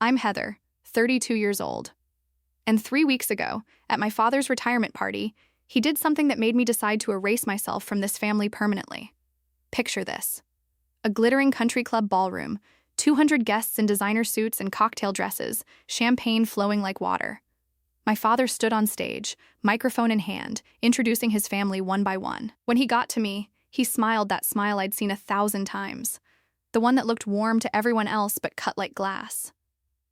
I'm Heather, 32 years old. And 3 weeks ago, at my father's retirement party, he did something that made me decide to erase myself from this family permanently. Picture this. A glittering country club ballroom, 200 guests in designer suits and cocktail dresses, champagne flowing like water. My father stood on stage, microphone in hand, introducing his family one by one. When he got to me, he smiled that smile I'd seen 1,000 times. The one that looked warm to everyone else but cut like glass.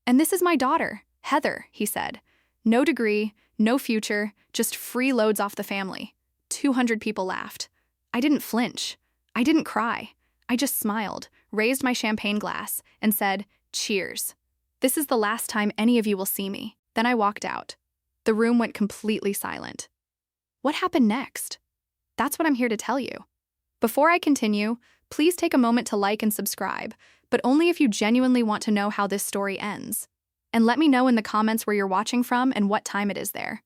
"And this is my daughter, Heather," he said. "No degree, no future, just free loads off the family." 200 people laughed. I didn't flinch. I didn't cry. I just smiled, raised my champagne glass, and said, "Cheers. This is the last time any of you will see me." Then I walked out. The room went completely silent. What happened next? That's what I'm here to tell you. Before I continue, please take a moment to like and subscribe, but only if you genuinely want to know how this story ends. And let me know in the comments where you're watching from and what time it is there.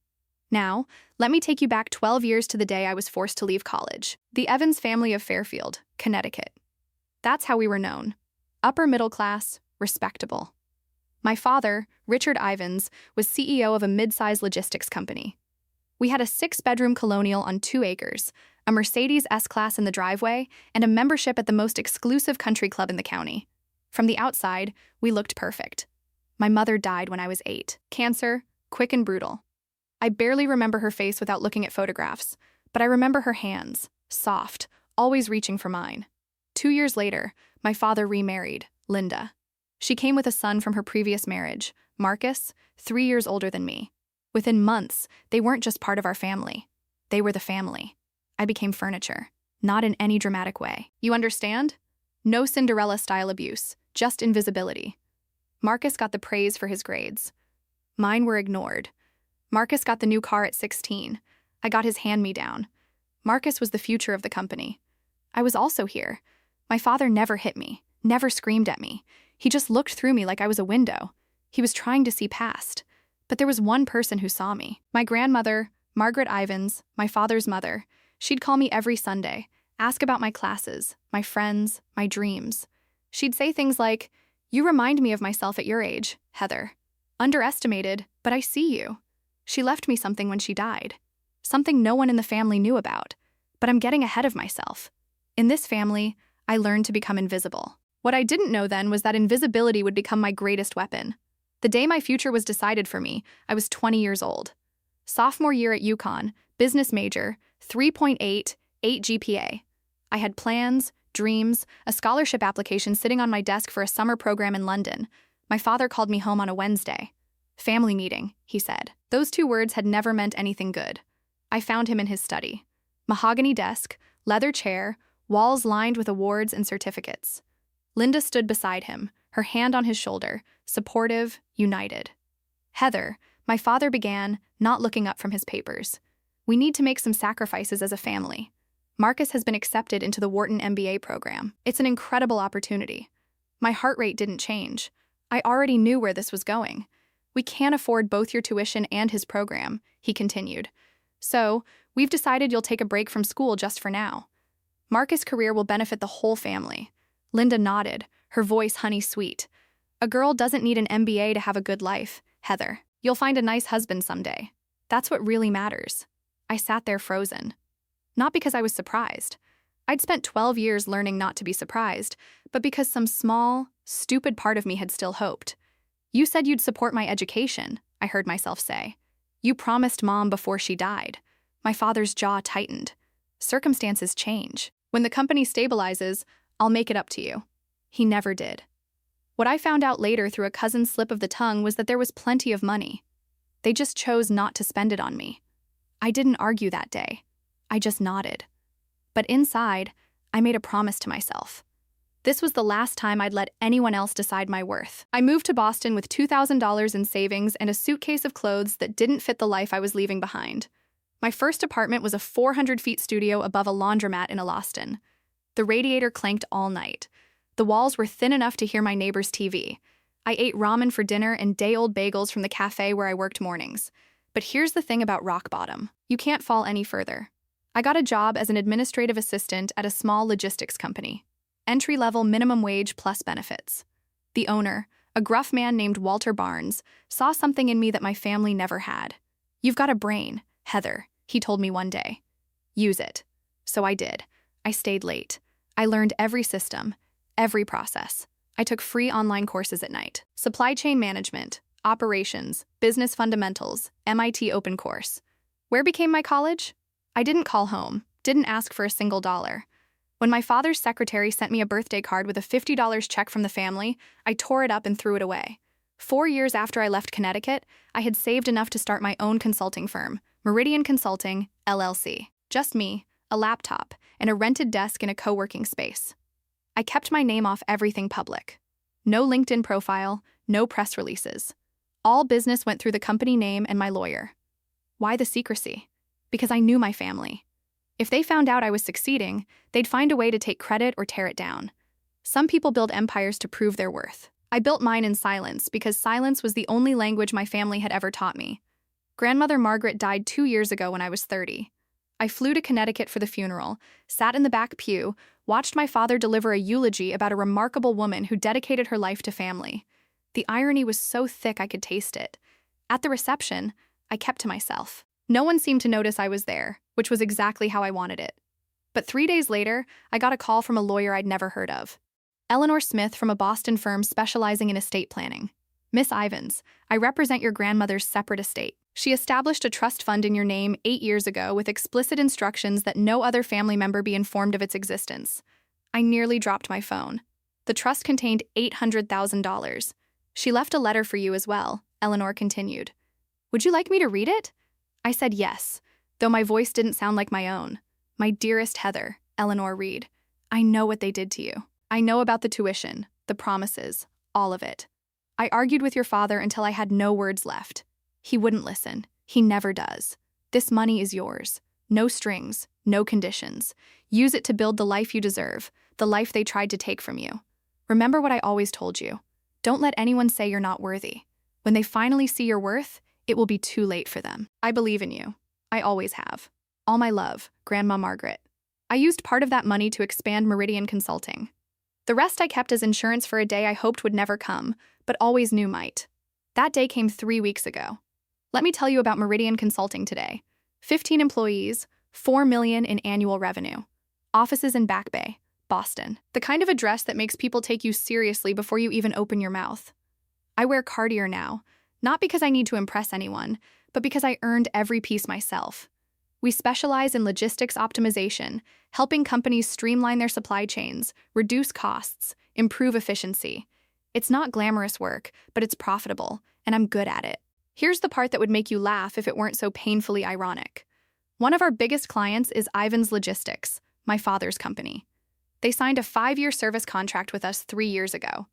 Now, let me take you back 12 years to the day I was forced to leave college. The Evans family of Fairfield, Connecticut. That's how we were known. Upper middle class, respectable. My father, Richard Ivans, was CEO of a mid-sized logistics company. We had a 6-bedroom colonial on 2 acres, a Mercedes S-Class in the driveway, and a membership at the most exclusive country club in the county. From the outside, we looked perfect. My mother died when I was 8. Cancer, quick and brutal. I barely remember her face without looking at photographs, but I remember her hands, soft, always reaching for mine. 2 years later, my father remarried, Linda. She came with a son from her previous marriage, Marcus, 3 years older than me. Within months, they weren't just part of our family. They were the family. I became furniture, not in any dramatic way. You understand? No Cinderella-style abuse, just invisibility. Marcus got the praise for his grades. Mine were ignored. Marcus got the new car at 16. I got his hand-me-down. Marcus was the future of the company. I was also here. My father never hit me, never screamed at me. He just looked through me like I was a window. He was trying to see past. But there was one person who saw me. My grandmother, Margaret Ivans, my father's mother. She'd call me every Sunday, ask about my classes, my friends, my dreams. She'd say things like, "You remind me of myself at your age, Heather. Underestimated, but I see you." She left me something when she died. Something no one in the family knew about. But I'm getting ahead of myself. In this family, I learned to become invisible. What I didn't know then was that invisibility would become my greatest weapon. The day my future was decided for me, I was 20 years old. Sophomore year at UConn, business major, 3.8, 8 GPA. I had plans, dreams, a scholarship application sitting on my desk for a summer program in London. My father called me home on a Wednesday. "Family meeting," he said. Those 2 words had never meant anything good. I found him in his study. Mahogany desk, leather chair, walls lined with awards and certificates. Linda stood beside him, her hand on his shoulder, supportive, united. "Heather," my father began, not looking up from his papers. "We need to make some sacrifices as a family. Marcus has been accepted into the Wharton MBA program. It's an incredible opportunity." My heart rate didn't change. I already knew where this was going. "We can't afford both your tuition and his program," he continued. "So, we've decided you'll take a break from school just for now. Marcus' career will benefit the whole family." Linda nodded, her voice honey-sweet. "A girl doesn't need an MBA to have a good life, Heather. You'll find a nice husband someday. That's what really matters." I sat there frozen. Not because I was surprised. I'd spent 12 years learning not to be surprised, but because some small, stupid part of me had still hoped. "You said you'd support my education," I heard myself say. "You promised Mom before she died." My father's jaw tightened. "Circumstances change. When the company stabilizes, I'll make it up to you." He never did. What I found out later through a cousin's slip of the tongue was that there was plenty of money. They just chose not to spend it on me. I didn't argue that day. I just nodded. But inside, I made a promise to myself. This was the last time I'd let anyone else decide my worth. I moved to Boston with $2,000 in savings and a suitcase of clothes that didn't fit the life I was leaving behind. My first apartment was a 400-feet studio above a laundromat in Allaston. The radiator clanked all night. The walls were thin enough to hear my neighbor's TV. I ate ramen for dinner and day-old bagels from the cafe where I worked mornings. But here's the thing about rock bottom. You can't fall any further. I got a job as an administrative assistant at a small logistics company. Entry-level minimum wage plus benefits. The owner, A gruff man named Walter Barnes saw something in me that my family never had. "You've got a brain, Heather," he told me one day. "Use it." So I did. I stayed late. I learned every system, every process. I took free online courses at night. Supply chain management, operations, business fundamentals, MIT open course. Where became my college? I didn't call home, didn't ask for a single dollar. When my father's secretary sent me a birthday card with a $50 check from the family, I tore it up and threw it away. 4 years after I left Connecticut, I had saved enough to start my own consulting firm, Meridian Consulting, LLC. Just me, a laptop, and a rented desk in a co-working space. I kept my name off everything public. No LinkedIn profile, no press releases. All business went through the company name and my lawyer. Why the secrecy? Because I knew my family. If they found out I was succeeding, they'd find a way to take credit or tear it down. Some people build empires to prove their worth. I built mine in silence because silence was the only language my family had ever taught me. Grandmother Margaret died 2 years ago when I was 30. I flew to Connecticut for the funeral, sat in the back pew, watched my father deliver a eulogy about a remarkable woman who dedicated her life to family. The irony was so thick I could taste it. At the reception, I kept to myself. No one seemed to notice I was there, which was exactly how I wanted it. But 3 days later, I got a call from a lawyer I'd never heard of. Eleanor Smith from a Boston firm specializing in estate planning. "Miss Ivins, I represent your grandmother's separate estate. She established a trust fund in your name 8 years ago with explicit instructions that no other family member be informed of its existence." I nearly dropped my phone. The trust contained $800,000. "She left a letter for you as well," Eleanor continued. "Would you like me to read it?" I said yes, though my voice didn't sound like my own. "My dearest Heather," Eleanor read, "I know what they did to you. I know about the tuition, the promises, all of it. I argued with your father until I had no words left. He wouldn't listen. He never does. This money is yours. No strings, no conditions. Use it to build the life you deserve, the life they tried to take from you. Remember what I always told you. Don't let anyone say you're not worthy. When they finally see your worth, it will be too late for them. I believe in you. I always have. All my love, Grandma Margaret." I used part of that money to expand Meridian Consulting. The rest I kept as insurance for a day I hoped would never come, but always knew might. That day came 3 weeks ago. Let me tell you about Meridian Consulting today. 15 employees, $4 million in annual revenue. Offices in Back Bay, Boston. The kind of address that makes people take you seriously before you even open your mouth. I wear Cartier now, not because I need to impress anyone, but because I earned every piece myself. We specialize in logistics optimization, helping companies streamline their supply chains, reduce costs, improve efficiency. It's not glamorous work, but it's profitable, and I'm good at it. Here's the part that would make you laugh if it weren't so painfully ironic. One of our biggest clients is Ivins Logistics, my father's company. They signed a 5-year service contract with us 3 years ago.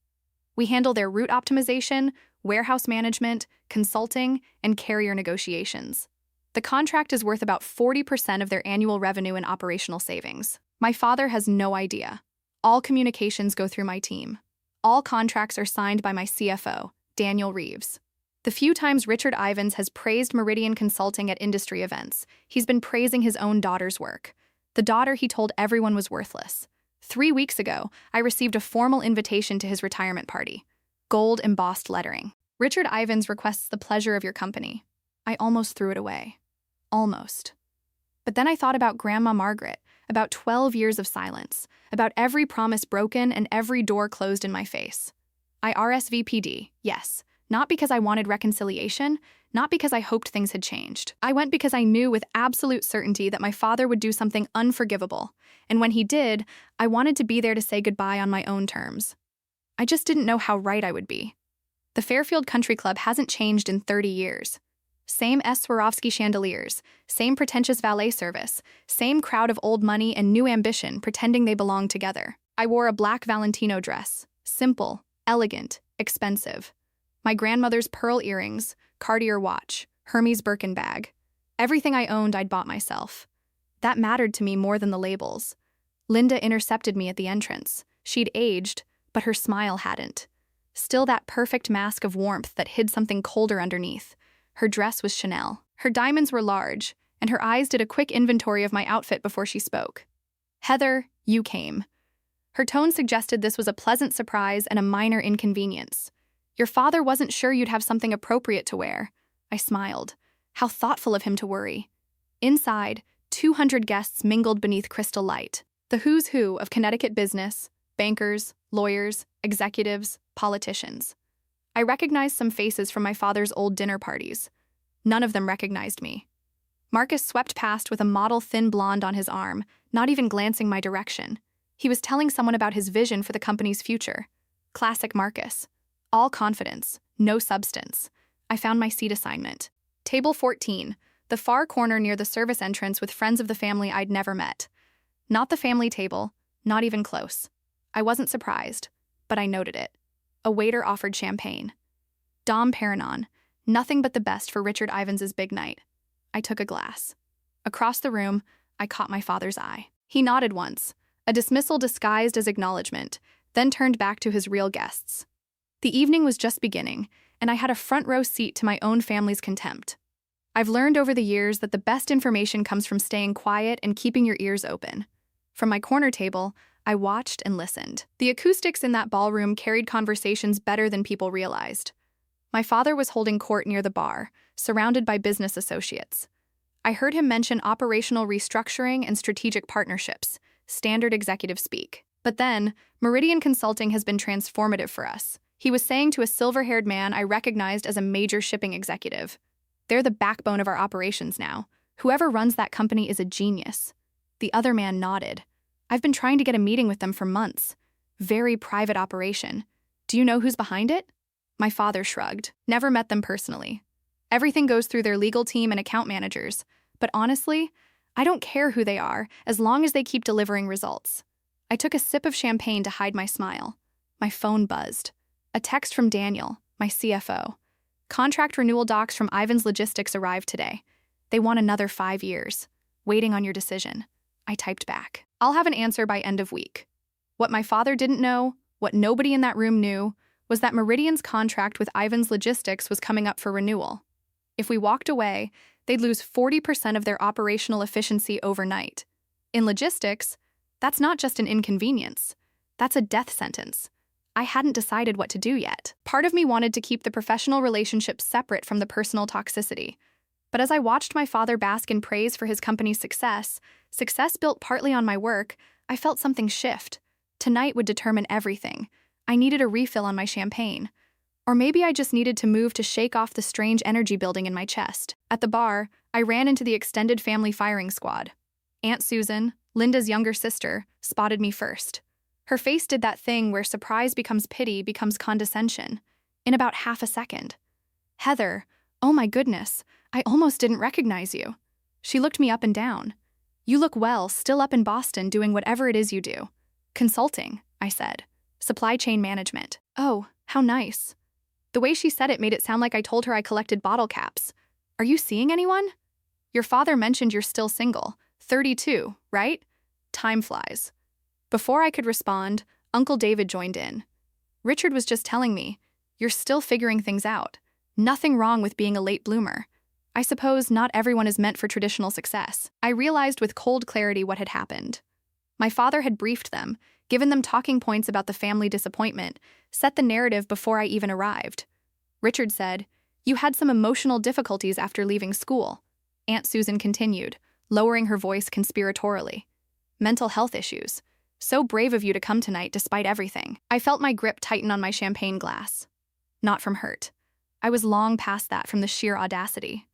We handle their route optimization, warehouse management, consulting, and carrier negotiations. The contract is worth about 40% of their annual revenue in operational savings. My father has no idea. All communications go through my team. All contracts are signed by my CFO, Daniel Reeves. The few times Richard Ivins has praised Meridian Consulting at industry events, he's been praising his own daughter's work. The daughter he told everyone was worthless. 3 weeks ago, I received a formal invitation to his retirement party. Gold embossed lettering. "Richard Ivins requests the pleasure of your company." I almost threw it away. Almost. But then I thought about Grandma Margaret, about 12 years of silence, about every promise broken and every door closed in my face. I RSVP'd, yes, not because I wanted reconciliation, not because I hoped things had changed. I went because I knew with absolute certainty that my father would do something unforgivable, and when he did, I wanted to be there to say goodbye on my own terms. I just didn't know how right I would be. The Fairfield Country Club hasn't changed in 30 years. Same S. Swarovski chandeliers, same pretentious valet service, same crowd of old money and new ambition pretending they belong together. I wore a black Valentino dress, simple, elegant, expensive. My grandmother's pearl earrings, Cartier watch, Hermes Birkin bag. Everything I owned I'd bought myself. That mattered to me more than the labels. Linda intercepted me at the entrance. She'd aged, but her smile hadn't. Still that perfect mask of warmth that hid something colder underneath. Her dress was Chanel. Her diamonds were large, and her eyes did a quick inventory of my outfit before she spoke. "Heather, you came." Her tone suggested this was a pleasant surprise and a minor inconvenience. Your father wasn't sure you'd have something appropriate to wear. I smiled. How thoughtful of him to worry. Inside, 200 guests mingled beneath crystal light. The who's who of Connecticut business, bankers, lawyers, executives, politicians. I recognized some faces from my father's old dinner parties. None of them recognized me. Marcus swept past with a model thin blonde on his arm, not even glancing my direction. He was telling someone about his vision for the company's future. Classic Marcus. All confidence, no substance. I found my seat assignment. Table 14, the far corner near the service entrance with friends of the family I'd never met. Not the family table, not even close. I wasn't surprised, but I noted it. A waiter offered champagne. Dom Perignon, nothing but the best for Richard Ivans's big night. I took a glass. Across the room, I caught my father's eye. He nodded once, a dismissal disguised as acknowledgement, then turned back to his real guests. The evening was just beginning, and I had a front row seat to my own family's contempt. I've learned over the years that the best information comes from staying quiet and keeping your ears open. From my corner table, I watched and listened. The acoustics in that ballroom carried conversations better than people realized. My father was holding court near the bar, surrounded by business associates. I heard him mention operational restructuring and strategic partnerships, standard executive speak. But then, Meridian Consulting has been transformative for us. He was saying to a silver-haired man I recognized as a major shipping executive. They're the backbone of our operations now. Whoever runs that company is a genius. The other man nodded. I've been trying to get a meeting with them for months. Very private operation. Do you know who's behind it? My father shrugged. Never met them personally. Everything goes through their legal team and account managers. But honestly, I don't care who they are as long as they keep delivering results. I took a sip of champagne to hide my smile. My phone buzzed. A text from Daniel, my CFO. Contract renewal docs from Ivan's Logistics arrived today. They want another 5 years. Waiting on your decision. I typed back. I'll have an answer by end of week. What my father didn't know, what nobody in that room knew, was that Meridian's contract with Ivan's Logistics was coming up for renewal. If we walked away, they'd lose 40% of their operational efficiency overnight. In logistics, that's not just an inconvenience. That's a death sentence. I hadn't decided what to do yet. Part of me wanted to keep the professional relationship separate from the personal toxicity. But as I watched my father bask in praise for his company's success built partly on my work, I felt something shift. Tonight would determine everything. I needed a refill on my champagne. Or maybe I just needed to move to shake off the strange energy building in my chest. At the bar, I ran into the extended family firing squad. Aunt Susan, Linda's younger sister, spotted me first. Her face did that thing where surprise becomes pity becomes condescension. In about half a second. Heather, oh my goodness, I almost didn't recognize you. She looked me up and down. You look well, still up in Boston doing whatever it is you do. Consulting, I said. Supply chain management. Oh, how nice. The way she said it made it sound like I told her I collected bottle caps. Are you seeing anyone? Your father mentioned you're still single. 32, right? Time flies. Before I could respond, Uncle David joined in. Richard was just telling me, you're still figuring things out. Nothing wrong with being a late bloomer. I suppose not everyone is meant for traditional success. I realized with cold clarity what had happened. My father had briefed them, given them talking points about the family disappointment, set the narrative before I even arrived. Richard said, you had some emotional difficulties after leaving school. Aunt Susan continued, lowering her voice conspiratorially. Mental health issues. So brave of you to come tonight despite everything. I felt my grip tighten on my champagne glass. Not from hurt. I was long past that from the sheer audacity.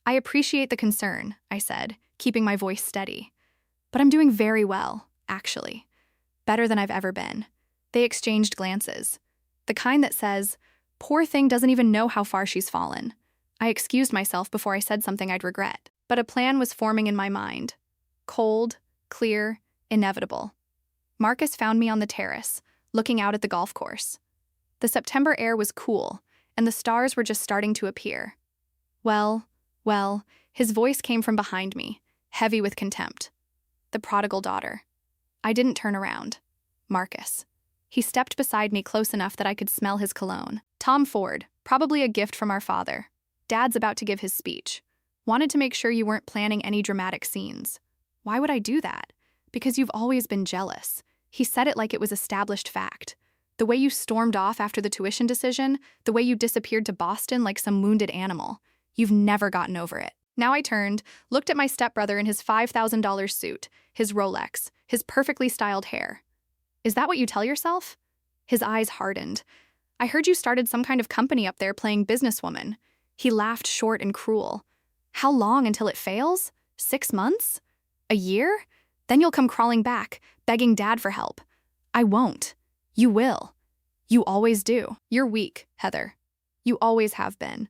I appreciate the concern, I said, keeping my voice steady. But I'm doing very well, actually. Better than I've ever been. They exchanged glances. The kind that says, poor thing doesn't even know how far she's fallen. I excused myself before I said something I'd regret. But a plan was forming in my mind. Cold, clear, inevitable. Marcus found me on the terrace, looking out at the golf course. The September air was cool, and the stars were just starting to appear. Well, his voice came from behind me, heavy with contempt. The prodigal daughter. I didn't turn around. Marcus. He stepped beside me close enough that I could smell his cologne. Tom Ford, probably a gift from our father. Dad's about to give his speech. Wanted to make sure you weren't planning any dramatic scenes. Why would I do that? Because you've always been jealous. He said it like it was established fact. The The way you stormed off after the tuition decision, the way you disappeared to Boston like some wounded animal. You've never gotten over it. Now I turned, looked at my stepbrother in his $5,000 suit, his Rolex, his perfectly styled hair. Is that what you tell yourself? His eyes hardened. I heard you started some kind of company up there playing businesswoman. He laughed short and cruel. How long until it fails? 6 months? A year? Then you'll come crawling back, begging Dad for help. I won't. You will. You always do. You're weak, Heather. You always have been.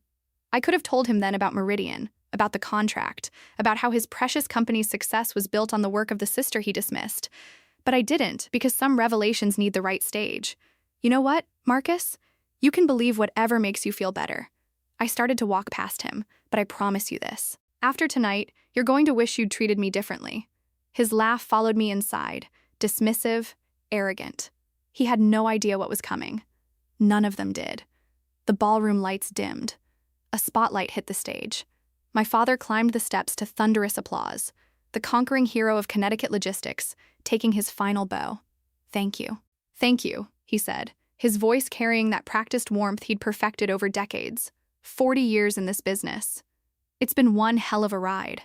I could have told him then about Meridian, about the contract, about how his precious company's success was built on the work of the sister he dismissed. But I didn't, because some revelations need the right stage. You know what, Marcus? You can believe whatever makes you feel better. I started to walk past him, but I promise you this. After tonight, you're going to wish you'd treated me differently. His laugh followed me inside, dismissive, arrogant. He had no idea what was coming. None of them did. The ballroom lights dimmed. A spotlight hit the stage. My father climbed the steps to thunderous applause, the conquering hero of Connecticut logistics, taking his final bow. Thank you. Thank you, he said, his voice carrying that practiced warmth he'd perfected over decades. 40 years in this business. It's been one hell of a ride.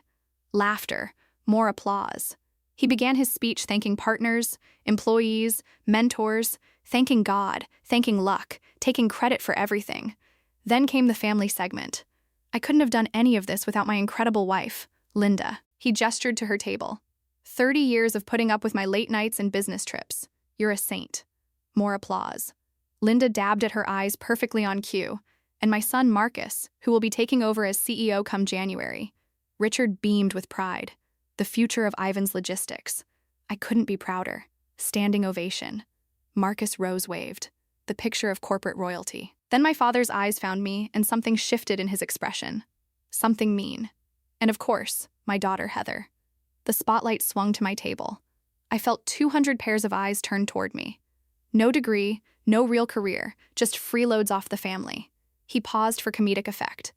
Laughter, more applause. He began his speech thanking partners, employees, mentors, thanking God, thanking luck, taking credit for everything. Then came the family segment. I couldn't have done any of this without my incredible wife, Linda. He gestured to her table. 30 years of putting up with my late nights and business trips. You're a saint. More applause. Linda dabbed at her eyes perfectly on cue. And my son Marcus, who will be taking over as CEO come January. Richard beamed with pride. The future of Ivan's logistics. I couldn't be prouder. Standing ovation. Marcus Rose waved. The picture of corporate royalty. Then my father's eyes found me, and something shifted in his expression. Something mean. And of course, my daughter Heather. The spotlight swung to my table. I felt 200 pairs of eyes turned toward me. No degree, no real career, just freeloads off the family. He paused for comedic effect.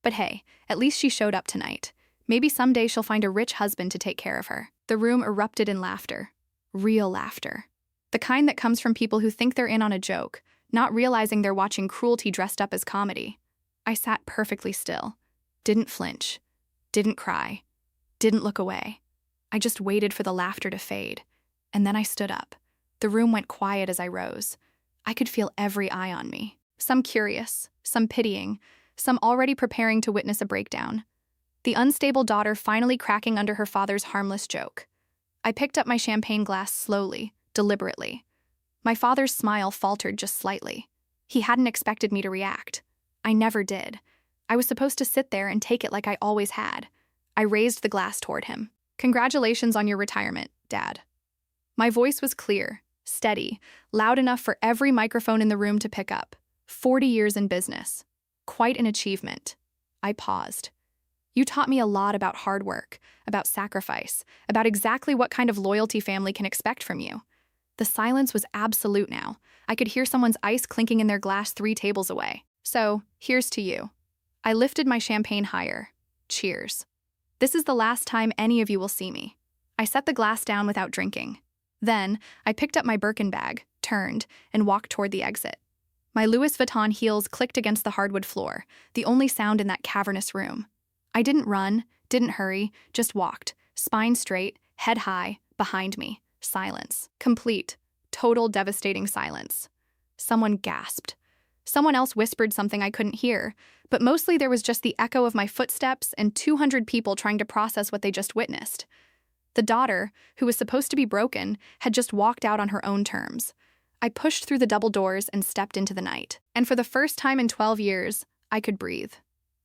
But hey, at least she showed up tonight. Maybe someday she'll find a rich husband to take care of her. The room erupted in laughter. Real laughter. The kind that comes from people who think they're in on a joke, not realizing they're watching cruelty dressed up as comedy. I sat perfectly still. Didn't flinch. Didn't cry. Didn't look away. I just waited for the laughter to fade. And then I stood up. The room went quiet as I rose. I could feel every eye on me. Some curious, some pitying, some already preparing to witness a breakdown. The unstable daughter finally cracking under her father's harmless joke. I picked up my champagne glass slowly, deliberately. My father's smile faltered just slightly. He hadn't expected me to react. I never did. I was supposed to sit there and take it like I always had. I raised the glass toward him. Congratulations on your retirement, Dad. My voice was clear, steady, loud enough for every microphone in the room to pick up. 40 years in business. Quite an achievement. I paused. You taught me a lot about hard work, about sacrifice, about exactly what kind of loyalty family can expect from you. The silence was absolute now. I could hear someone's ice clinking in their glass 3 tables away. So, here's to you. I lifted my champagne higher. Cheers. This is the last time any of you will see me. I set the glass down without drinking. Then, I picked up my Birkin bag, turned, and walked toward the exit. My Louis Vuitton heels clicked against the hardwood floor, the only sound in that cavernous room. I didn't run, didn't hurry, just walked, spine straight, head high, behind me. Silence. Complete, total devastating silence. Someone gasped. Someone else whispered something I couldn't hear, but mostly there was just the echo of my footsteps and 200 people trying to process what they just witnessed. The daughter, who was supposed to be broken, had just walked out on her own terms. I pushed through the double doors and stepped into the night. And for the first time in 12 years, I could breathe.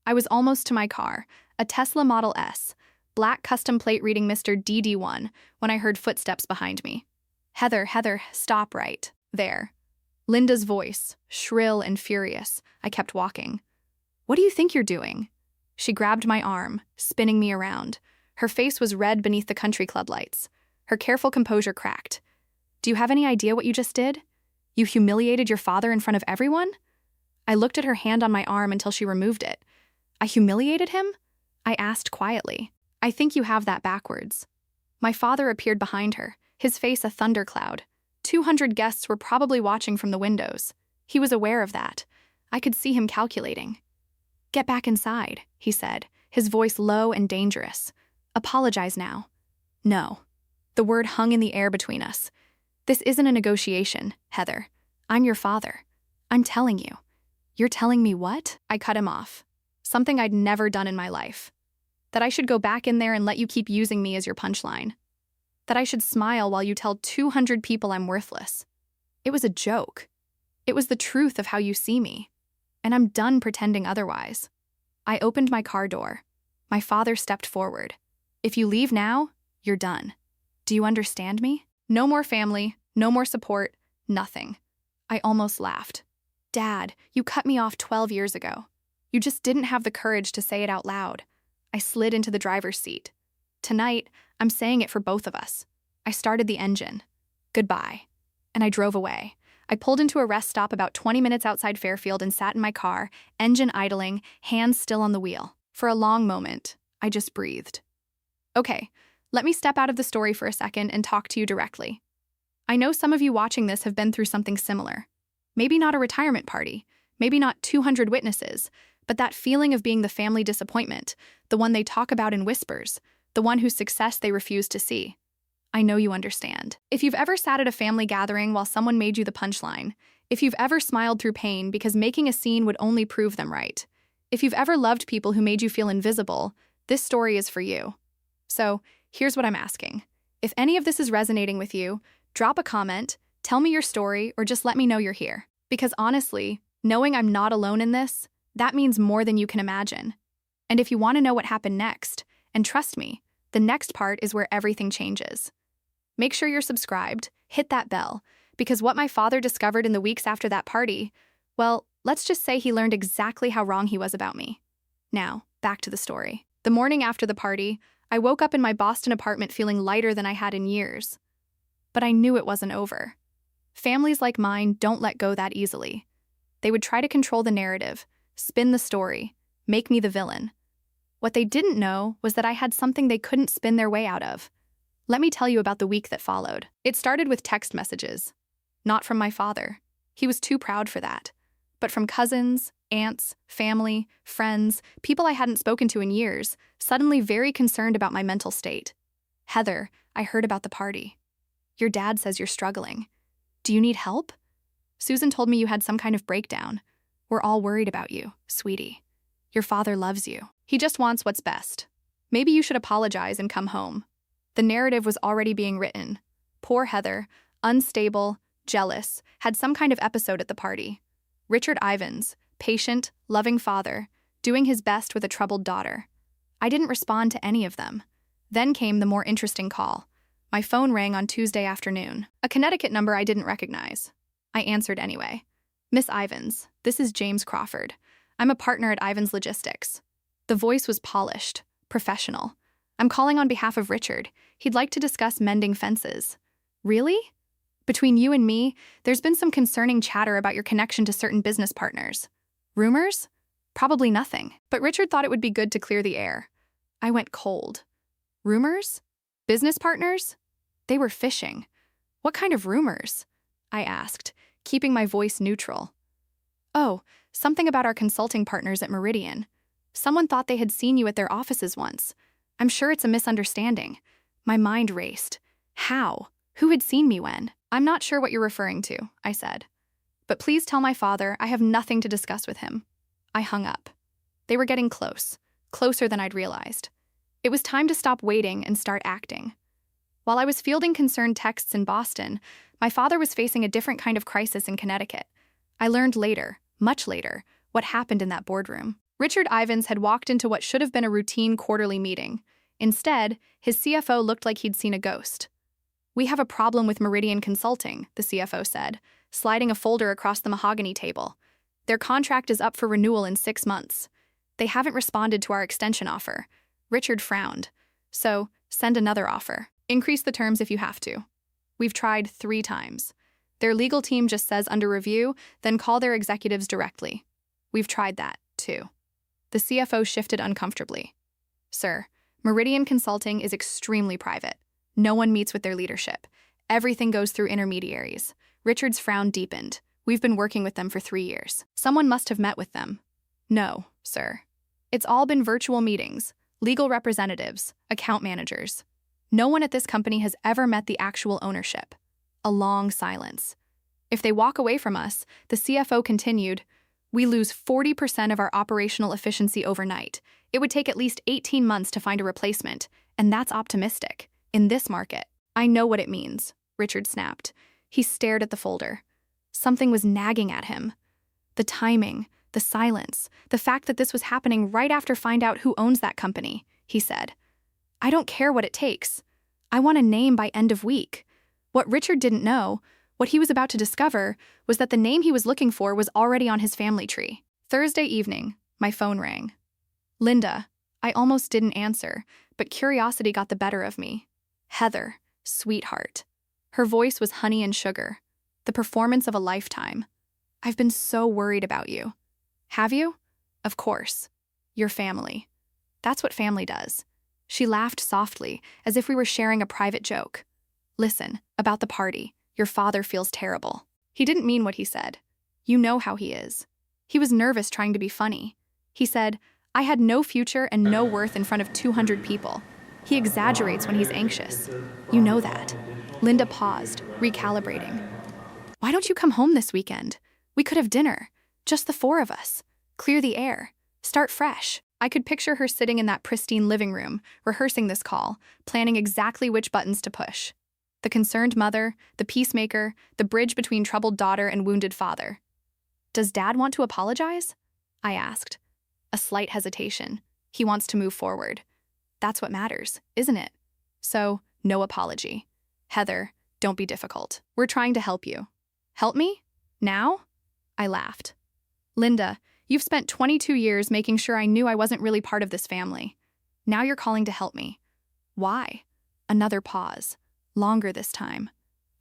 I was almost to my car, a Tesla Model S, black custom plate reading Mr. DD1, when I heard footsteps behind me. Heather, stop right there. Linda's voice, shrill and furious. I kept walking. What do you think you're doing? She grabbed my arm, spinning me around. Her face was red beneath the country club lights. Her careful composure cracked. Do you have any idea what you just did? You humiliated your father in front of everyone? I looked at her hand on my arm until she removed it. I humiliated him? I asked quietly. I think you have that backwards. My father appeared behind her, his face a thundercloud. 200 guests were probably watching from the windows. He was aware of that. I could see him calculating. "Get back inside," he said, his voice low and dangerous. "Apologize now." No. The word hung in the air between us. "This isn't a negotiation, Heather. I'm your father. I'm telling you." "You're telling me what?" I cut him off. Something I'd never done in my life. That I should go back in there and let you keep using me as your punchline. That I should smile while you tell 200 people I'm worthless. It was a joke. It was the truth of how you see me. And I'm done pretending otherwise. I opened my car door. My father stepped forward. "If you leave now, you're done. Do you understand me? No more family, no more support, nothing." I almost laughed. "Dad, you cut me off 12 years ago. You just didn't have the courage to say it out loud." I slid into the driver's seat. "Tonight, I'm saying it for both of us." I started the engine. "Goodbye." And I drove away. I pulled into a rest stop about 20 minutes outside Fairfield and sat in my car, engine idling, hands still on the wheel. For a long moment, I just breathed. Okay, let me step out of the story for a second and talk to you directly. I know some of you watching this have been through something similar. Maybe not a retirement party, maybe not 200 witnesses, but that feeling of being the family disappointment, the one they talk about in whispers, the one whose success they refuse to see. I know you understand. If you've ever sat at a family gathering while someone made you the punchline, if you've ever smiled through pain because making a scene would only prove them right, if you've ever loved people who made you feel invisible, this story is for you. So, here's what I'm asking. If any of this is resonating with you, drop a comment, tell me your story, or just let me know you're here. Because honestly, knowing I'm not alone in this, that means more than you can imagine. And if you want to know what happened next, and trust me, the next part is where everything changes. Make sure you're subscribed, hit that bell, because what my father discovered in the weeks after that party, well, let's just say he learned exactly how wrong he was about me. Now, back to the story. The morning after the party, I woke up in my Boston apartment feeling lighter than I had in years. But I knew it wasn't over. Families like mine don't let go that easily. They would try to control the narrative, spin the story, make me the villain. What they didn't know was that I had something they couldn't spin their way out of. Let me tell you about the week that followed. It started with text messages. Not from my father. He was too proud for that. But from cousins, aunts, family, friends, people I hadn't spoken to in years, suddenly very concerned about my mental state. "Heather, I heard about the party. Your dad says you're struggling. Do you need help? Susan told me you had some kind of breakdown. We're all worried about you, sweetie. Your father loves you. He just wants what's best. Maybe you should apologize and come home." The narrative was already being written. Poor Heather, unstable, jealous, had some kind of episode at the party. Richard Ivins, patient, loving father, doing his best with a troubled daughter. I didn't respond to any of them. Then came the more interesting call. My phone rang on Tuesday afternoon. A Connecticut number I didn't recognize. I answered anyway. "Miss Ivins, this is James Crawford. I'm a partner at Ivins Logistics." The voice was polished, professional. "I'm calling on behalf of Richard. He'd like to discuss mending fences." "Really? Between you and me, there's been some concerning chatter about your connection to certain business partners. Rumors? Probably nothing. But Richard thought it would be good to clear the air." I went cold. Rumors? Business partners? They were fishing. "What kind of rumors?" I asked, keeping my voice neutral. "Oh, something about our consulting partners at Meridian. Someone thought they had seen you at their offices once. I'm sure it's a misunderstanding." My mind raced. How? Who had seen me when? "I'm not sure what you're referring to," I said. "But please tell my father I have nothing to discuss with him." I hung up. They were getting close, closer than I'd realized. It was time to stop waiting and start acting. While I was fielding concerned texts in Boston, my father was facing a different kind of crisis in Connecticut. I learned later, much later, what happened in that boardroom. Richard Ivins had walked into what should have been a routine quarterly meeting. Instead, his CFO looked like he'd seen a ghost. "We have a problem with Meridian Consulting," the CFO said, sliding a folder across the mahogany table. "Their contract is up for renewal in 6 months. They haven't responded to our extension offer." Richard frowned. "So, send another offer. Increase the terms if you have to. We've tried 3 times. Their legal team just says under review, then call their executives directly. We've tried that, too." The CFO shifted uncomfortably. "Sir, Meridian Consulting is extremely private. No one meets with their leadership. Everything goes through intermediaries. Richard's frown deepened. We've been working with them for 3 years. Someone must have met with them. No, sir. It's all been virtual meetings, legal representatives, account managers. No one at this company has ever met the actual ownership. A long silence. If they walk away from us, the CFO continued, we lose 40% of our operational efficiency overnight. It would take at least 18 months to find a replacement, and that's optimistic. In this market, I know what it means, Richard snapped. He stared at the folder. Something was nagging at him. The timing, the silence, the fact that this was happening right after find out who owns that company, he said. I don't care what it takes. I want a name by end of week. What Richard didn't know, what he was about to discover, was that the name he was looking for was already on his family tree. Thursday evening, my phone rang. Linda. I almost didn't answer, but curiosity got the better of me. Heather, sweetheart. Her voice was honey and sugar. The performance of a lifetime. I've been so worried about you. Have you? Of course. Your family. That's what family does. She laughed softly, as if we were sharing a private joke. Listen, about the party. Your father feels terrible. He didn't mean what he said. You know how he is. He was nervous trying to be funny. He said, I had no future and no worth in front of 200 people. He exaggerates when he's anxious. You know that. Linda paused, recalibrating. Why don't you come home this weekend? We could have dinner. Just the 4 of us. Clear the air. Start fresh. I could picture her sitting in that pristine living room, rehearsing this call, planning exactly which buttons to push. The concerned mother, the peacemaker, the bridge between troubled daughter and wounded father. Does Dad want to apologize? I asked. A slight hesitation. He wants to move forward. That's what matters, isn't it? So, no apology. Heather, don't be difficult. We're trying to help you. Help me? Now? I laughed. Linda, you've spent 22 years making sure I knew I wasn't really part of this family. Now you're calling to help me. Why? Another pause. Longer this time.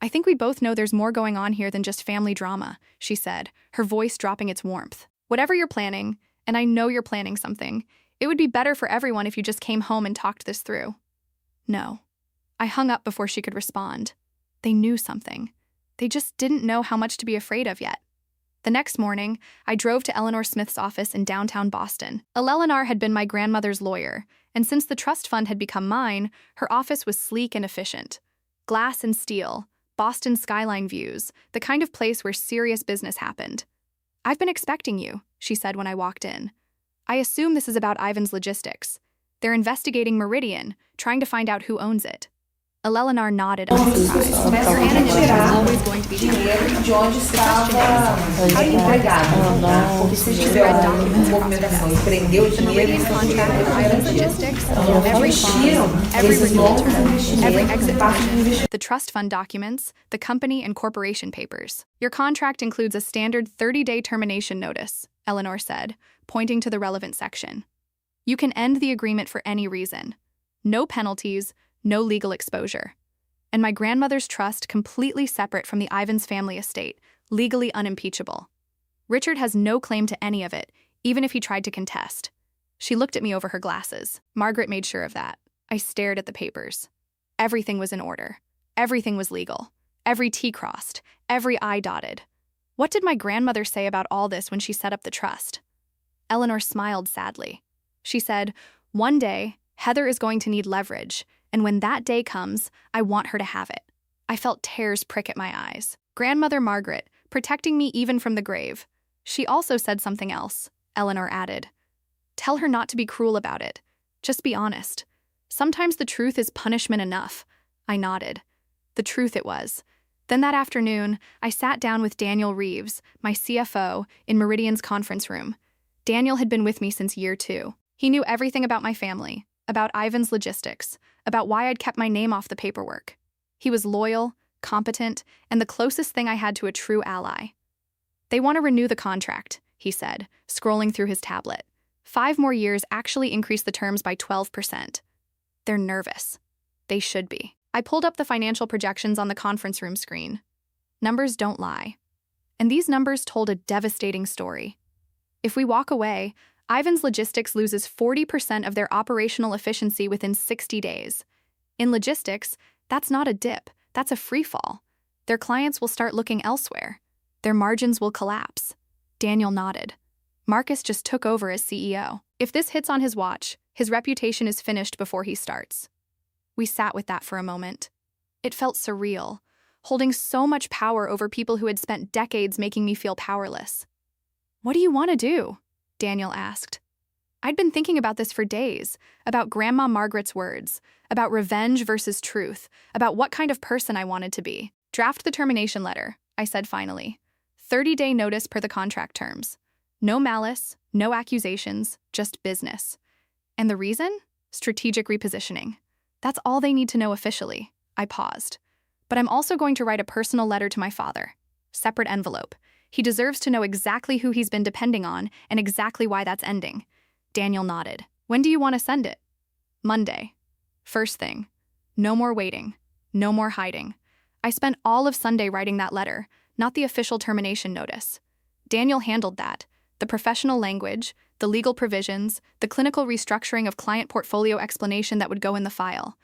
I think we both know there's more going on here than just family drama, she said, her voice dropping its warmth. Whatever you're planning, and I know you're planning something, it would be better for everyone if you just came home and talked this through. No. I hung up before she could respond. They knew something. They just didn't know how much to be afraid of yet. The next morning, I drove to Eleanor Smith's office in downtown Boston. Eleanor had been my grandmother's lawyer, and since the trust fund had become mine, her office was sleek and efficient. Glass and steel, Boston skyline views, the kind of place where serious business happened. I've been expecting you, she said when I walked in. I assume this is about Ivan's logistics. They're investigating Meridian, trying to find out who owns it. Eleanor nodded unsurprised. Your anonymity is always going to be temporary. The question is, how do you find this read documents across the Meridian contract with Ivan's logistics, every bond, every renewal term, every exit provision, the trust fund documents, the company and corporation papers. Your contract includes a standard 30-day termination notice, Eleanor said, pointing to the relevant section. You can end the agreement for any reason. No penalties, no legal exposure. And my grandmother's trust completely separate from the Ivans family estate, legally unimpeachable. Richard has no claim to any of it, even if he tried to contest. She looked at me over her glasses. Margaret made sure of that. I stared at the papers. Everything was in order. Everything was legal. Every T crossed. Every I dotted. What did my grandmother say about all this when she set up the trust? Eleanor smiled sadly. She said, one day, Heather is going to need leverage, and when that day comes, I want her to have it. I felt tears prick at my eyes. Grandmother Margaret, protecting me even from the grave. She also said something else, Eleanor added. Tell her not to be cruel about it. Just be honest. Sometimes the truth is punishment enough. I nodded. The truth it was. Then that afternoon, I sat down with Daniel Reeves, my CFO, in Meridian's conference room. Daniel had been with me since year 2. He knew everything about my family, about Ivan's logistics, about why I'd kept my name off the paperwork. He was loyal, competent, and the closest thing I had to a true ally. They want to renew the contract, he said, scrolling through his tablet. 5 more years actually increased the terms by 12%. They're nervous. They should be. I pulled up the financial projections on the conference room screen. Numbers don't lie. And these numbers told a devastating story. If we walk away, Ivan's Logistics loses 40% of their operational efficiency within 60 days. In logistics, that's not a dip, That's a free fall. Their clients will start looking elsewhere. Their margins will collapse. Daniel nodded. Marcus just took over as CEO. If this hits on his watch, his reputation is finished before he starts. We sat with that for a moment. It felt surreal, holding so much power over people who had spent decades making me feel powerless. "What do you want to do?" Daniel asked. I'd been thinking about this for days, about Grandma Margaret's words, about revenge versus truth, about what kind of person I wanted to be. "Draft the termination letter," I said finally. 30-day notice per the contract terms. No malice, no accusations, just business. And the reason? Strategic repositioning. That's all they need to know officially. I paused. But I'm also going to write a personal letter to my father. Separate envelope. He deserves to know exactly who he's been depending on and exactly why that's ending. Daniel nodded. "When do you want to send it?" "Monday. First thing. No more waiting. No more hiding." I spent all of Sunday writing that letter, not the official termination notice. Daniel handled that. The professional language, the legal provisions, the clinical restructuring of client portfolio explanation that would go in the file.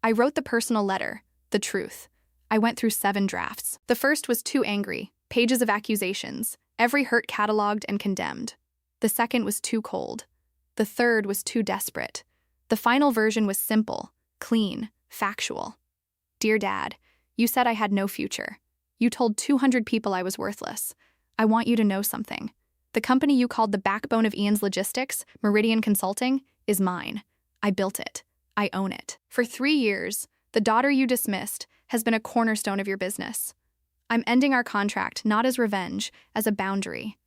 I wrote the personal letter, the truth. I went through 7 drafts. The first was too angry, pages of accusations, every hurt cataloged and condemned. The second was too cold. The third was too desperate. The final version was simple, clean, factual. "Dear Dad, you said I had no future. You told 200 people I was worthless. I want you to know something. The company you called the backbone of Ian's logistics, Meridian Consulting, is mine. I built it. I own it. For 3 years, the daughter you dismissed has been a cornerstone of your business. I'm ending our contract not as revenge, as a boundary.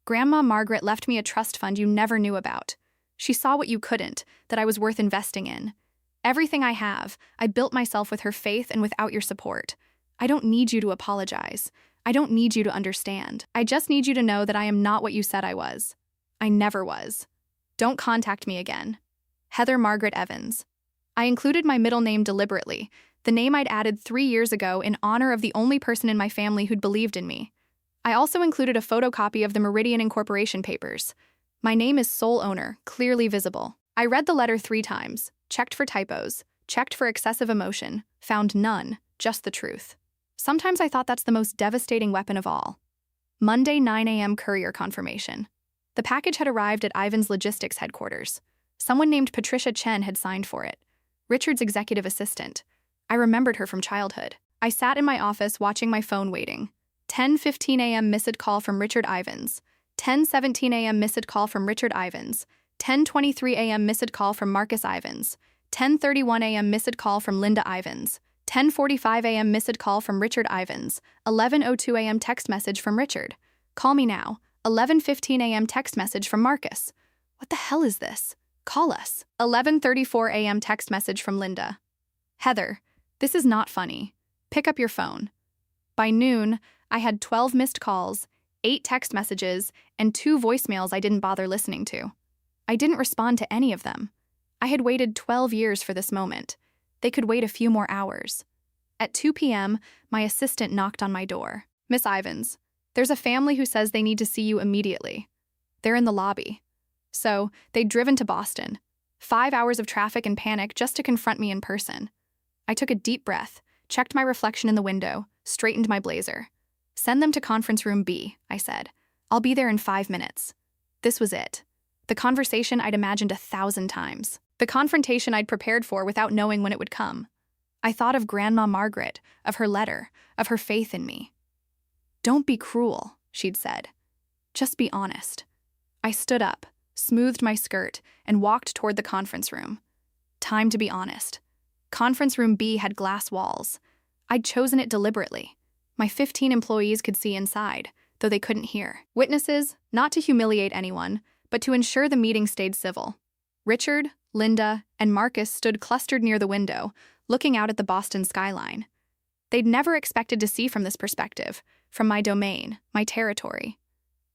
Grandma Margaret left me a trust fund you never knew about. She saw what you couldn't, that I was worth investing in. Everything I have, I built myself with her faith and without your support. I don't need you to apologize. I don't need you to understand. I just need you to know that I am not what you said I was. I never was. Don't contact me again. Heather Margaret Evans." I included my middle name deliberately, the name I'd added 3 years ago in honor of the only person in my family who'd believed in me. I also included a photocopy of the Meridian Incorporation papers. My name is sole owner, clearly visible. I read the letter 3 times, checked for typos, checked for excessive emotion, found none, just the truth. Sometimes I thought that's the most devastating weapon of all. Monday 9 a.m. courier confirmation. The package had arrived at Ivan's logistics headquarters. Someone named Patricia Chen had signed for it. Richard's executive assistant. I remembered her from childhood. I sat in my office watching my phone waiting. 10:15 a.m. missed call from Richard Ivans. 10:17 a.m. missed call from Richard Ivans. 10:23 a.m. missed call from Marcus Ivans. 10:31 a.m. missed call from Linda Ivans. 10:45 a.m. missed call from Richard Ivans. 11:02 a.m. text message from Richard. "Call me now." 11:15 a.m. text message from Marcus. "What the hell is this? Call us." 11:34 a.m. text message from Linda. "Heather, this is not funny. Pick up your phone." By noon, I had 12 missed calls, 8 text messages, and 2 voicemails I didn't bother listening to. I didn't respond to any of them. I had waited 12 years for this moment. They could wait a few more hours. At 2 p.m., my assistant knocked on my door. "Miss Ivans, there's a family who says they need to see you immediately. They're in the lobby." So, they'd driven to Boston. 5 hours of traffic and panic just to confront me in person. I took a deep breath, checked my reflection in the window, straightened my blazer. "Send them to conference room B," I said. "I'll be there in 5 minutes." This was it. The conversation I'd imagined 1,000 times. The confrontation I'd prepared for without knowing when it would come. I thought of Grandma Margaret, of her letter, of her faith in me. "Don't be cruel," she'd said. "Just be honest." I stood up, smoothed my skirt, and walked toward the conference room. Time to be honest. Conference room B had glass walls. I'd chosen it deliberately. My 15 employees could see inside, though they couldn't hear. Witnesses, not to humiliate anyone, but to ensure the meeting stayed civil. Richard, Linda, and Marcus stood clustered near the window, looking out at the Boston skyline. They'd never expected to see from this perspective, from my domain, my territory.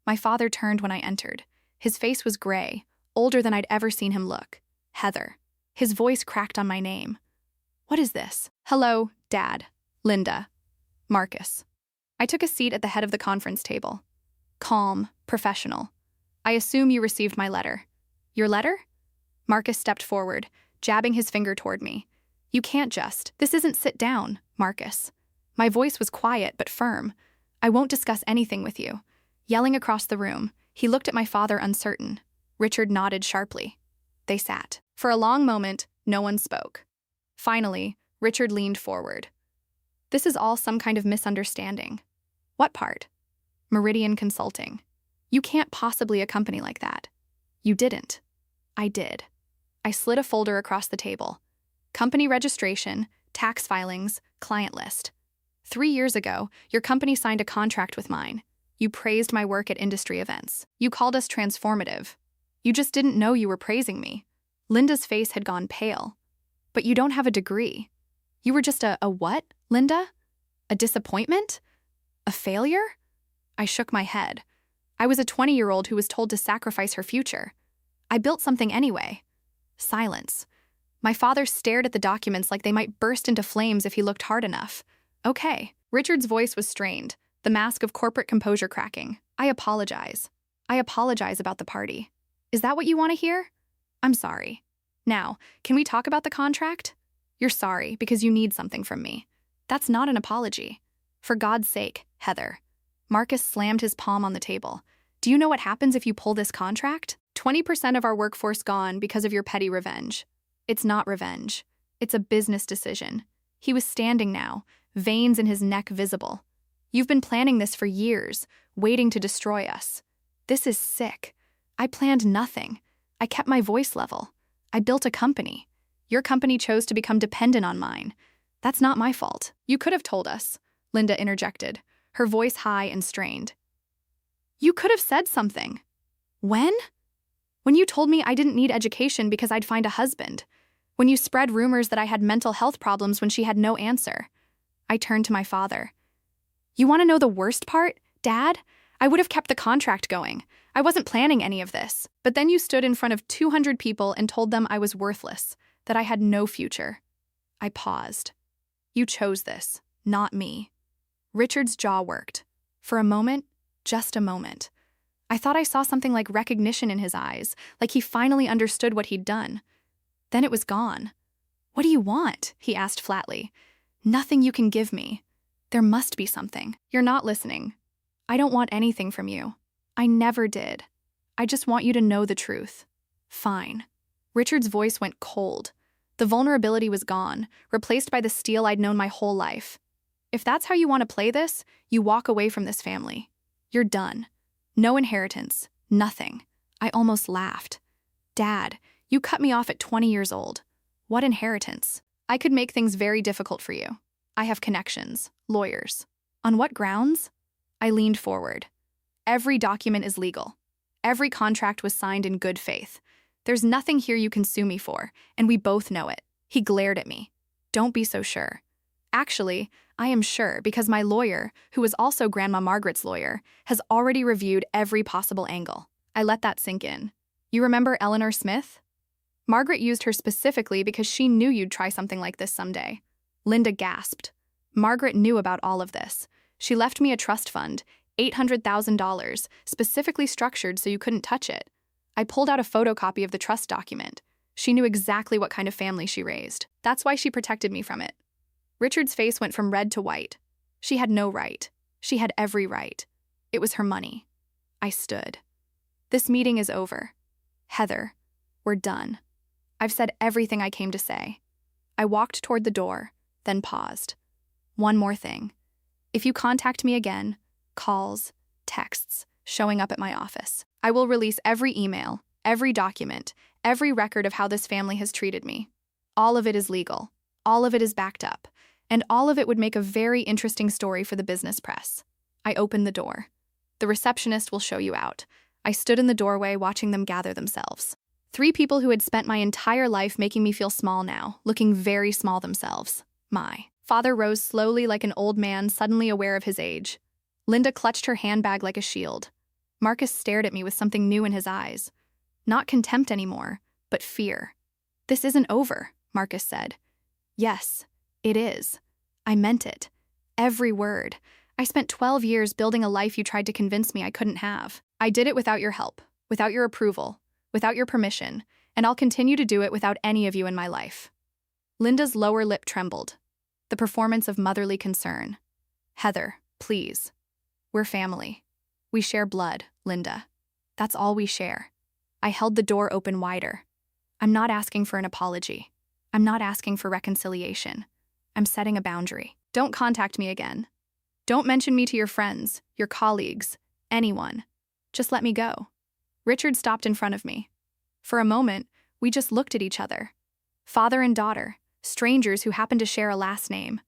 My father turned when I entered. His face was gray, older than I'd ever seen him look. "Heather." His voice cracked on my name. "What is this?" "Hello, Dad, Linda, Marcus." I took a seat at the head of the conference table. Calm, professional. "I assume you received my letter." "Your letter?" Marcus stepped forward, jabbing his finger toward me. You can't just. This isn't sit down, Marcus. My voice was quiet but firm. I won't discuss anything with you. Yelling across the room, he looked at my father uncertain. Richard nodded sharply. They sat. For a long moment, no one spoke. Finally, Richard leaned forward. This is all some kind of misunderstanding. What part? Meridian Consulting. You can't possibly a company like that. You didn't. I did. I slid a folder across the table. Company registration, tax filings, client list. 3 years ago, your company signed a contract with mine. You praised my work at industry events. You called us transformative. You just didn't know you were praising me. Linda's face had gone pale. But you don't have a degree. You were just a what, Linda? A disappointment? A failure? I shook my head. I was a 20-year-old who was told to sacrifice her future. I built something anyway. Silence. My father stared at the documents like they might burst into flames if he looked hard enough. Okay. Richard's voice was strained, the mask of corporate composure cracking. I apologize. I apologize about the party. Is that what you want to hear? I'm sorry. Now, can we talk about the contract? You're sorry because you need something from me. That's not an apology. For God's sake, Heather. Marcus slammed his palm on the table. Do you know what happens if you pull this contract? 20% of our workforce gone because of your petty revenge. It's not revenge. It's a business decision. He was standing now, veins in his neck visible. You've been planning this for years, waiting to destroy us. This is sick. I planned nothing. I kept my voice level. I built a company. Your company chose to become dependent on mine. That's not my fault. You could have told us, Linda interjected, her voice high and strained. You could have said something. When? When you told me I didn't need education because I'd find a husband. When you spread rumors that I had mental health problems when she had no answer. I turned to my father. You want to know the worst part, Dad? I would have kept the contract going. I wasn't planning any of this. But then you stood in front of 200 people and told them I was worthless, that I had no future. I paused. You chose this, not me. Richard's jaw worked. For a moment, just a moment. I thought I saw something like recognition in his eyes, like he finally understood what he'd done. Then it was gone. What do you want? He asked flatly. Nothing you can give me. There must be something. You're not listening. I don't want anything from you. I never did. I just want you to know the truth. Fine. Richard's voice went cold. The vulnerability was gone, replaced by the steel I'd known my whole life. If that's how you want to play this, you walk away from this family. You're done. No inheritance. Nothing. I almost laughed. Dad, you cut me off at 20 years old. What inheritance? I could make things very difficult for you. I have connections, lawyers. On what grounds? I leaned forward. Every document is legal. Every contract was signed in good faith. There's nothing here you can sue me for, and we both know it. He glared at me. Don't be so sure. Actually, I am sure because my lawyer, who is also Grandma Margaret's lawyer, has already reviewed every possible angle. I let that sink in. You remember Eleanor Smith? Margaret used her specifically because she knew you'd try something like this someday. Linda gasped. Margaret knew about all of this. She left me a trust fund, $800,000, specifically structured so you couldn't touch it. I pulled out a photocopy of the trust document. She knew exactly what kind of family she raised. That's why she protected me from it. Richard's face went from red to white. She had no right. She had every right. It was her money. I stood. This meeting is over. Heather, we're done. I've said everything I came to say. I walked toward the door, then paused. One more thing. If you contact me again, calls, texts, showing up at my office, I will release every email, every document, every record of how this family has treated me. All of it is legal. All of it is backed up. And all of it would make a very interesting story for the business press. I opened the door. The receptionist will show you out. I stood in the doorway watching them gather themselves. 3 people who had spent my entire life making me feel small now, looking very small themselves. My father rose slowly like an old man suddenly aware of his age. Linda clutched her handbag like a shield. Marcus stared at me with something new in his eyes. Not contempt anymore, but fear. This isn't over, Marcus said. Yes, it is. I meant it. Every word. I spent 12 years building a life you tried to convince me I couldn't have. I did it without your help, without your approval, without your permission, and I'll continue to do it without any of you in my life. Linda's lower lip trembled, the performance of motherly concern. Heather, please. We're family. We share blood, Linda. That's all we share. I held the door open wider. I'm not asking for an apology. I'm not asking for reconciliation. I'm setting a boundary. Don't contact me again. Don't mention me to your friends, your colleagues, anyone. Just let me go. Richard stopped in front of me. For a moment, we just looked at each other. Father and daughter, strangers who happened to share a last name.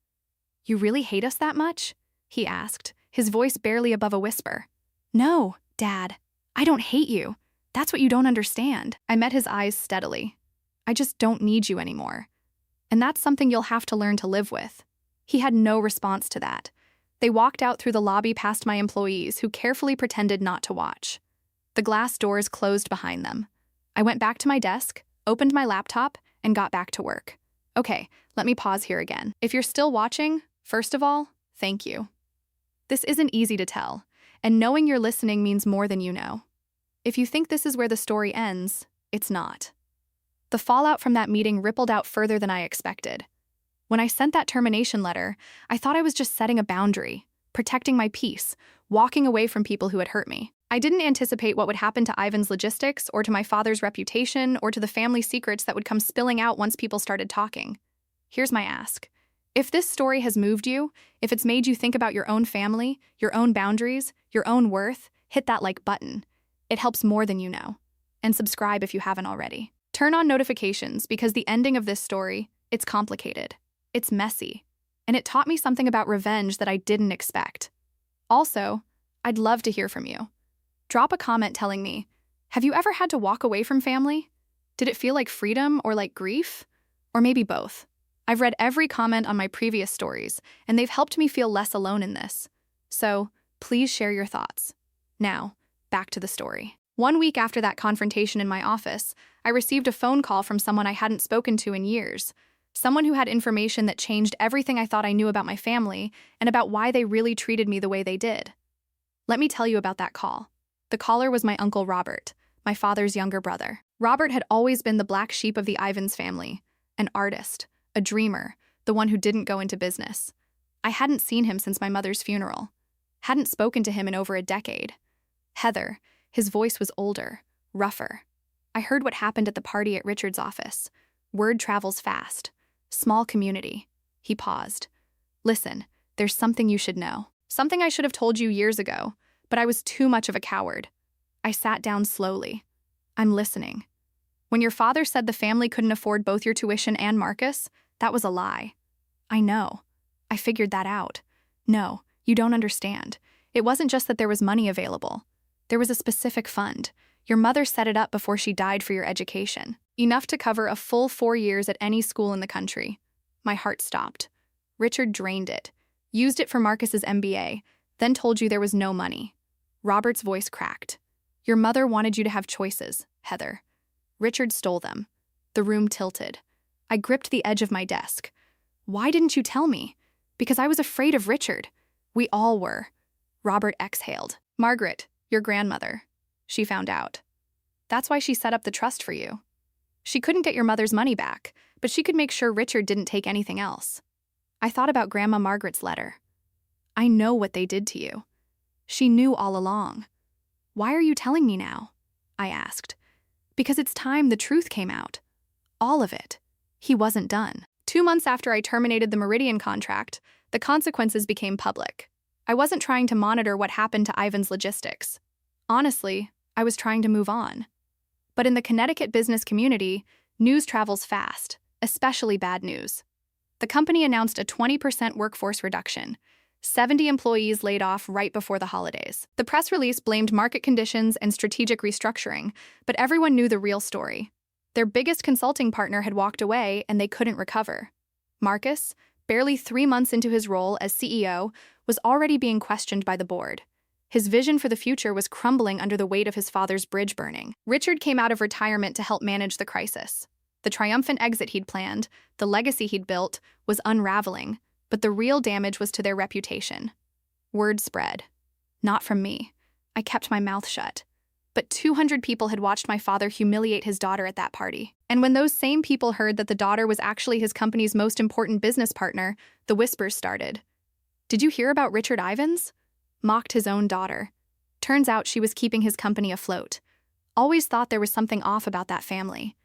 You really hate us that much? He asked, his voice barely above a whisper. No, Dad, I don't hate you. That's what you don't understand. I met his eyes steadily. I just don't need you anymore. And that's something you'll have to learn to live with. He had no response to that. They walked out through the lobby past my employees who carefully pretended not to watch. The glass doors closed behind them. I went back to my desk, opened my laptop, and got back to work. Okay, let me pause here again. If you're still watching, first of all, thank you. This isn't easy to tell, and knowing you're listening means more than you know. If you think this is where the story ends, it's not. The fallout from that meeting rippled out further than I expected. When I sent that termination letter, I thought I was just setting a boundary, protecting my peace, walking away from people who had hurt me. I didn't anticipate what would happen to Ivan's logistics or to my father's reputation or to the family secrets that would come spilling out once people started talking. Here's my ask. If this story has moved you, if it's made you think about your own family, your own boundaries, your own worth, hit that like button. It helps more than you know. And subscribe if you haven't already. Turn on notifications because the ending of this story, it's complicated. It's messy. And it taught me something about revenge that I didn't expect. Also, I'd love to hear from you. Drop a comment telling me, have you ever had to walk away from family? Did it feel like freedom or like grief? Or maybe both. I've read every comment on my previous stories, and they've helped me feel less alone in this. So, please share your thoughts. Now, back to the story. 1 week after that confrontation in my office, I received a phone call from someone I hadn't spoken to in years. Someone who had information that changed everything I thought I knew about my family and about why they really treated me the way they did. Let me tell you about that call. The caller was my Uncle Robert, my father's younger brother. Robert had always been the black sheep of the Ivans family, an artist, a dreamer, the one who didn't go into business. I hadn't seen him since my mother's funeral. Hadn't spoken to him in over a decade. Heather, his voice was older, rougher. I heard what happened at the party at Richard's office. Word travels fast. Small community. He paused. Listen, there's something you should know. Something I should have told you years ago, but I was too much of a coward. I sat down slowly. I'm listening. When your father said the family couldn't afford both your tuition and Marcus, that was a lie. I know. I figured that out. No, you don't understand. It wasn't just that there was money available. There was a specific fund. Your mother set it up before she died for your education. Enough to cover a full 4 years at any school in the country. My heart stopped. Richard drained it, used it for Marcus's MBA, then told you there was no money. Robert's voice cracked. Your mother wanted you to have choices, Heather. Richard stole them. The room tilted. I gripped the edge of my desk. Why didn't you tell me? Because I was afraid of Richard. We all were. Robert exhaled. Margaret, your grandmother. She found out. That's why she set up the trust for you. She couldn't get your mother's money back, but she could make sure Richard didn't take anything else. I thought about Grandma Margaret's letter. I know what they did to you. She knew all along. Why are you telling me now? I asked. Because it's time the truth came out. All of it. He wasn't done. 2 months after I terminated the Meridian contract, the consequences became public. I wasn't trying to monitor what happened to Ivan's logistics. Honestly, I was trying to move on. But in the Connecticut business community, news travels fast, especially bad news. The company announced a 20% workforce reduction, 70 employees laid off right before the holidays. The press release blamed market conditions and strategic restructuring, but everyone knew the real story. Their biggest consulting partner had walked away and they couldn't recover. Marcus, barely 3 months into his role as CEO, was already being questioned by the board. His vision for the future was crumbling under the weight of his father's bridge burning. Richard came out of retirement to help manage the crisis. The triumphant exit he'd planned, the legacy he'd built, was unraveling, but the real damage was to their reputation. Word spread. Not from me. I kept my mouth shut. But 200 people had watched my father humiliate his daughter at that party. And when those same people heard that the daughter was actually his company's most important business partner, the whispers started. "Did you hear about Richard Ivins?" Mocked his own daughter. Turns out she was keeping his company afloat. Always thought there was something off about that family.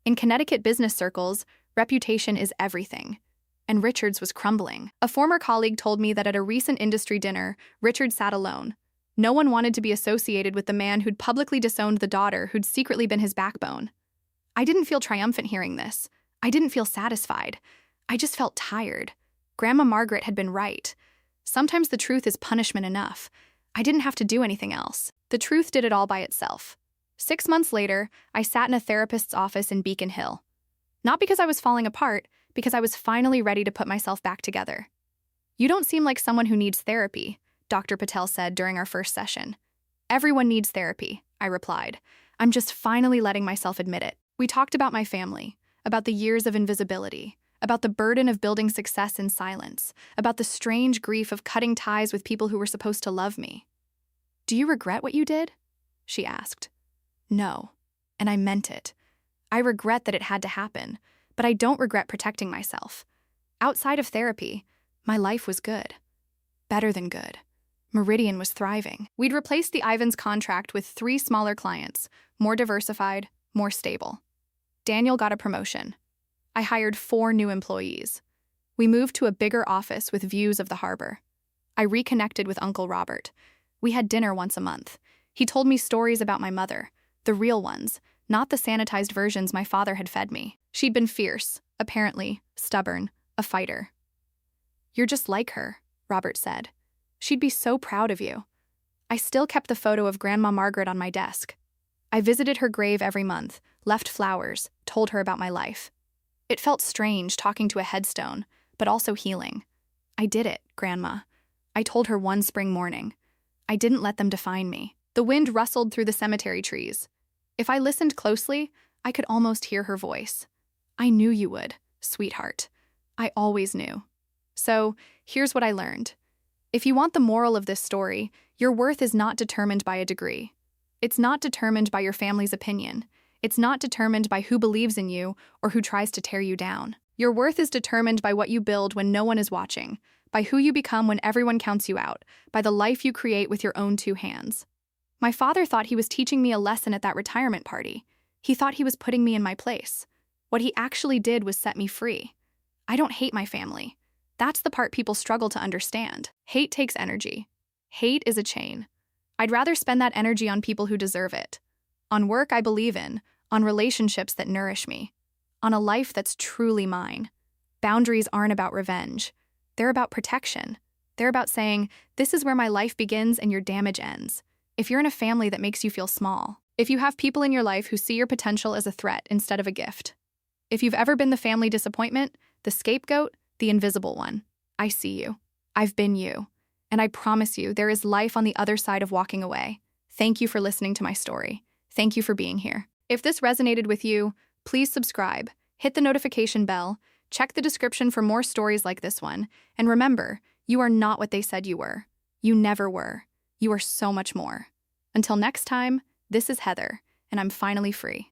In Connecticut business circles, reputation is everything. And Richard's was crumbling. A former colleague told me that at a recent industry dinner, Richard sat alone. No one wanted to be associated with the man who'd publicly disowned the daughter who'd secretly been his backbone. I didn't feel triumphant hearing this. I didn't feel satisfied. I just felt tired. Grandma Margaret had been right. Sometimes the truth is punishment enough. I didn't have to do anything else. The truth did it all by itself. 6 months later, I sat in a therapist's office in Beacon Hill. Not because I was falling apart, because I was finally ready to put myself back together. "You don't seem like someone who needs therapy," Dr. Patel said during our first session. "Everyone needs therapy," I replied. "I'm just finally letting myself admit it." We talked about my family, about the years of invisibility, about the burden of building success in silence, about the strange grief of cutting ties with people who were supposed to love me. "Do you regret what you did?" she asked. "No," and I meant it. I regret that it had to happen, but I don't regret protecting myself. Outside of therapy, my life was good. Better than good. Meridian was thriving. We'd replaced the Ivins contract with 3 smaller clients, more diversified, more stable. Daniel got a promotion. I hired 4 new employees. We moved to a bigger office with views of the harbor. I reconnected with Uncle Robert. We had dinner once a month. He told me stories about my mother, the real ones, not the sanitized versions my father had fed me. She'd been fierce, apparently, stubborn, a fighter. "You're just like her," Robert said. "She'd be so proud of you." I still kept the photo of Grandma Margaret on my desk. I visited her grave every month, left flowers, told her about my life. It felt strange talking to a headstone, but also healing. "I did it, Grandma," I told her one spring morning. I didn't let them define me. The wind rustled through the cemetery trees. If I listened closely, I could almost hear her voice. "I knew you would, sweetheart. I always knew." So, here's what I learned. If you want the moral of this story, your worth is not determined by a degree. It's not determined by your family's opinion. It's not determined by who believes in you or who tries to tear you down. Your worth is determined by what you build when no one is watching, by who you become when everyone counts you out, by the life you create with your own 2 hands. My father thought he was teaching me a lesson at that retirement party. He thought he was putting me in my place. What he actually did was set me free. I don't hate my family. That's the part people struggle to understand. Hate takes energy. Hate is a chain. I'd rather spend that energy on people who deserve it. On work I believe in, on relationships that nourish me, on a life that's truly mine. Boundaries aren't about revenge. They're about protection. They're about saying, "This is where my life begins and your damage ends." If you're in a family that makes you feel small, if you have people in your life who see your potential as a threat instead of a gift, if you've ever been the family disappointment, the scapegoat, the invisible one, I see you. I've been you. And I promise you, there is life on the other side of walking away. Thank you for listening to my story. Thank you for being here. If this resonated with you, please subscribe, hit the notification bell, check the description for more stories like this one, and remember, you are not what they said you were. You never were. You are so much more. Until next time, this is Heather, and I'm finally free.